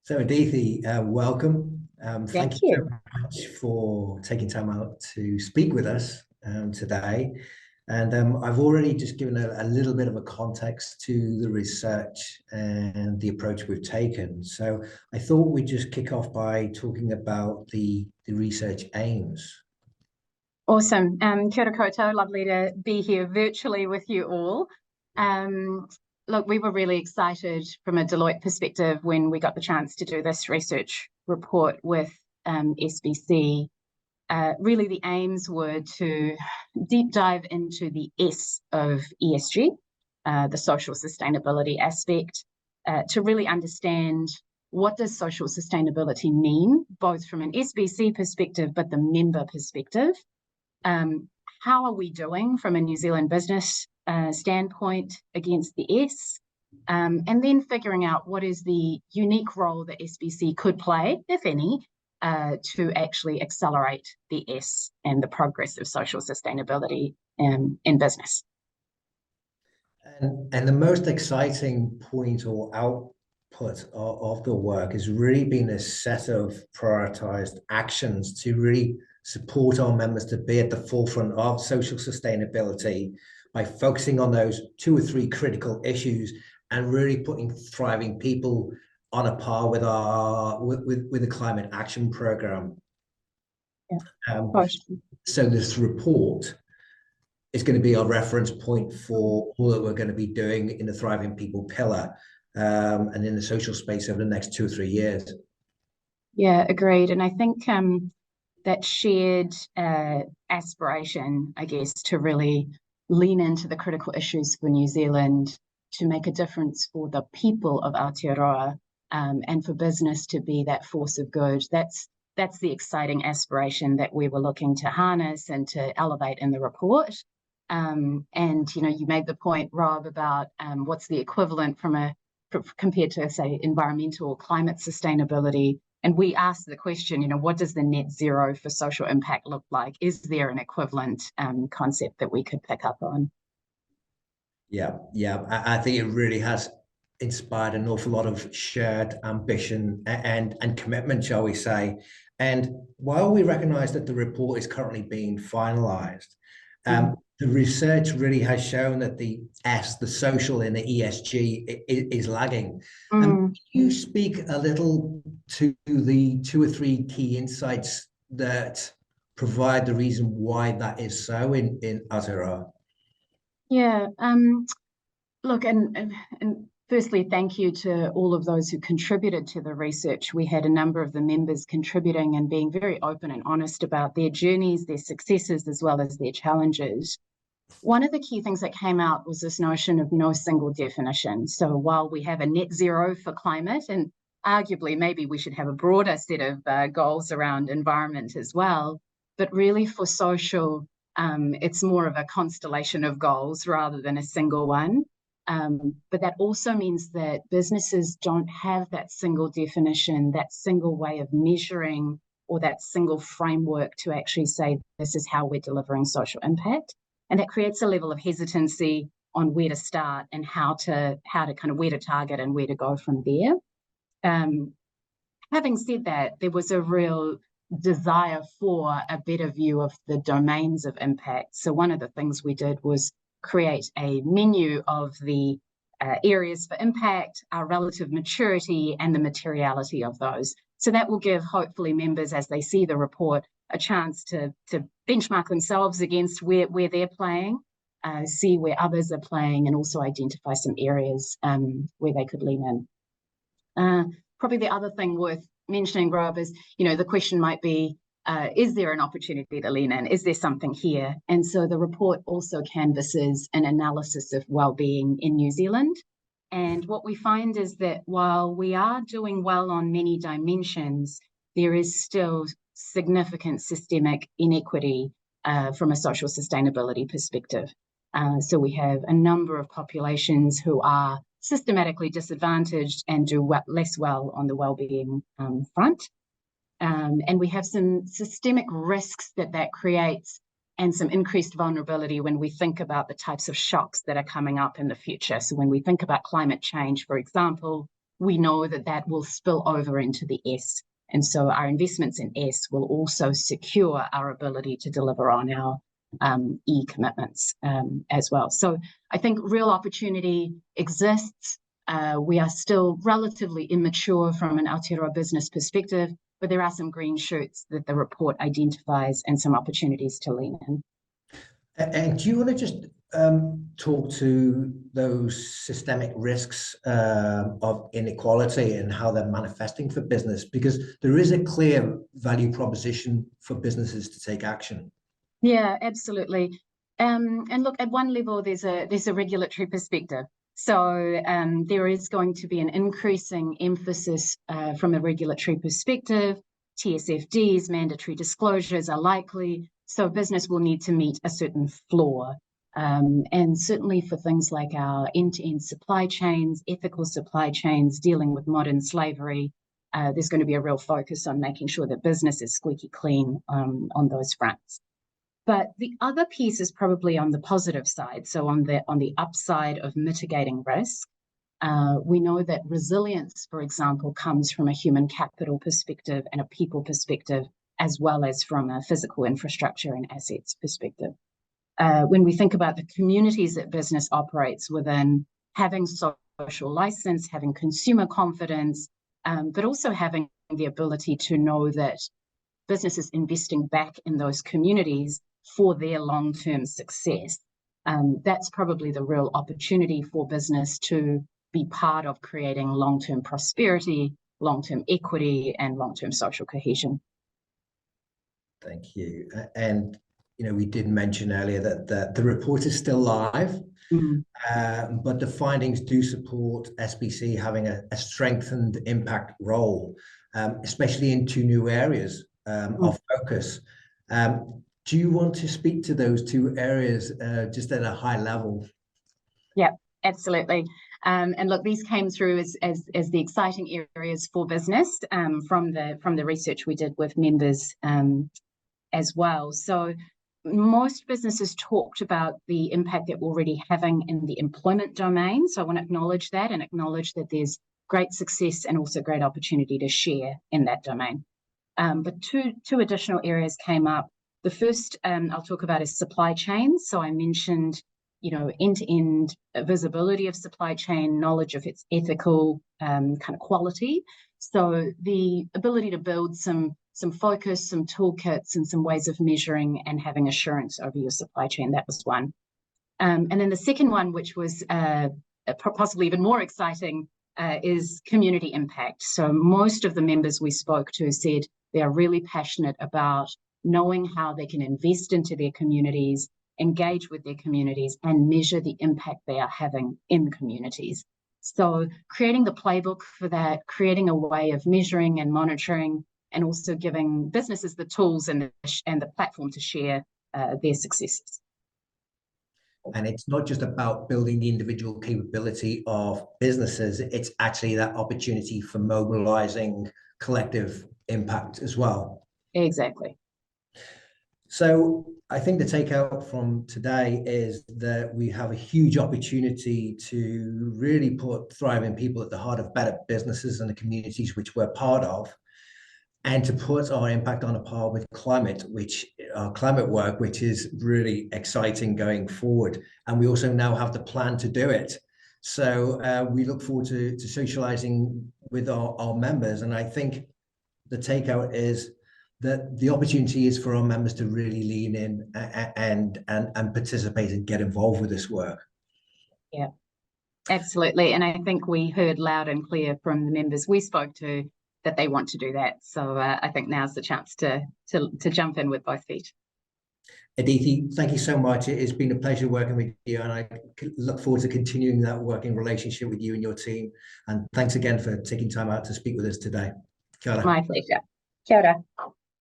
So Adithi, welcome. Thank Thank you you. so much for taking time out to speak with us today. And I've already just given a little bit of a context to the research and the approach we've taken. So I thought we'd just kick off by talking about the research aims. Awesome. Kia ora koutou. Lovely to be here virtually with you all. Look, we were really excited from a Deloitte perspective when we got the chance to do this research report with SBC. Really, the aims were to deep dive into the S of ESG, the social sustainability aspect, to really understand what does social sustainability mean, both from an SBC perspective, but the member perspective. How are we doing from a New Zealand business standpoint against the S? And then figuring out what is the unique role that SBC could play, if any, to actually accelerate the S and the progress of social sustainability in business. And the most exciting point or output of the work has really been a set of prioritized actions to really support our members to be at the forefront of social sustainability by focusing on those 2 or 3 critical issues and really putting thriving people on a par with the climate action program. Yeah. So this report is going to be our reference point for all that we're going to be doing in the thriving people pillar and in the social space over the next 2 or 3 years. Yeah, agreed. And I think that shared aspiration, I guess, to really lean into the critical issues for New Zealand, to make a difference for the people of Aotearoa, and for business to be that force of good. That's the exciting aspiration that we were looking to harness and to elevate in the report. And you made the point, Rob, about what's the equivalent compared to, say, environmental or climate sustainability. And we asked the question, what does the net zero for social impact look like? Is there an equivalent concept that we could pick up on? Yeah. I think it really has inspired an awful lot of shared ambition and commitment, shall we say. And while we recognize that the report is currently being finalized, the research really has shown that the S, the social in the ESG, is lagging. Can you speak a little to the 2 or 3 key insights that provide the reason why that is so in Aotearoa? Yeah. Look, and firstly, thank you to all of those who contributed to the research. We had a number of the members contributing and being very open and honest about their journeys, their successes, as well as their challenges. One of the key things that came out was this notion of no single definition. So while we have a net zero for climate, and arguably maybe we should have a broader set of goals around environment as well, but really for social, it's more of a constellation of goals rather than a single one. But that also means that businesses don't have that single definition, that single way of measuring, or that single framework to actually say, this is how we're delivering social impact. And that creates a level of hesitancy on where to start and how to kind of where to target and where to go from there. Having said that, there was a real desire for a better view of the domains of impact. So one of the things we did was create a menu of the areas for impact, our relative maturity, and the materiality of those. So that will give, hopefully, members, as they see the report, a chance to benchmark themselves against where they're playing, see where others are playing, and also identify some areas where they could lean in. Probably the other thing worth mentioning, Rob, is, the question might be, is there an opportunity to lean in? Is there something here? And so the report also canvasses an analysis of well-being in New Zealand. And what we find is that while we are doing well on many dimensions, there is still significant systemic inequity from a social sustainability perspective. So we have a number of populations who are systematically disadvantaged and do less well on the well-being front. And we have some systemic risks that creates and some increased vulnerability when we think about the types of shocks that are coming up in the future. So when we think about climate change, for example, we know that that will spill over into the S. And so our investments in S will also secure our ability to deliver on our E commitments as well. So I think real opportunity exists. We are still relatively immature from an Aotearoa business perspective, but there are some green shoots that the report identifies and some opportunities to lean in. And do you want to just talk to those systemic risks of inequality and how they're manifesting for business? Because there is a clear value proposition for businesses to take action. Yeah, absolutely. And look, at one level, there's a regulatory perspective. So there is going to be an increasing emphasis from a regulatory perspective. TSFDs, mandatory disclosures are likely. So business will need to meet a certain floor. And certainly for things like our end-to-end supply chains, ethical supply chains, dealing with modern slavery, there's going to be a real focus on making sure that business is squeaky clean on those fronts. But the other piece is probably on the positive side. So on the upside of mitigating risk, we know that resilience, for example, comes from a human capital perspective and a people perspective, as well as from a physical infrastructure and assets perspective. When we think about the communities that business operates within, having social license, having consumer confidence, but also having the ability to know that business is investing back in those communities for their long-term success. That's probably the real opportunity for business to be part of creating long-term prosperity, long-term equity, and long-term social cohesion. Thank you. And we did mention earlier that the report is still live, but the findings do support SBC having a strengthened impact role, especially in two new areas of focus. Do you want to speak to those two areas just at a high level? Yeah, absolutely. And look, these came through as the exciting areas for business from the research we did with members as well. So most businesses talked about the impact that we're already having in the employment domain. So I want to acknowledge that and acknowledge that there's great success and also great opportunity to share in that domain. But two additional areas came up. The first I'll talk about is supply chain. So I mentioned, end-to-end visibility of supply chain, knowledge of its ethical kind of quality. So the ability to build some focus, some toolkits, and some ways of measuring and having assurance over your supply chain. That was one. And then the second one, which was possibly even more exciting, is community impact. So most of the members we spoke to said they are really passionate about knowing how they can invest into their communities, engage with their communities, and measure the impact they are having in communities. So creating the playbook for that, creating a way of measuring and monitoring, and also giving businesses the tools and the platform to share their successes. And it's not just about building the individual capability of businesses, it's actually that opportunity for mobilizing collective impact as well. Exactly. So I think the takeout from today is that we have a huge opportunity to really put thriving people at the heart of better businesses and the communities which we're part of, and to put our impact on a par with climate work, which is really exciting going forward. And we also now have the plan to do it. So we look forward to socializing with our members. And I think the takeout is that the opportunity is for our members to really lean in and participate and get involved with this work. Yeah, absolutely. And I think we heard loud and clear from the members we spoke to that they want to do that. So I think now's the chance to jump in with both feet. Adithi, thank you so much. It's been a pleasure working with you, and I look forward to continuing that working relationship with you and your team. And thanks again for taking time out to speak with us today. Kia ora. My pleasure. Kia ora.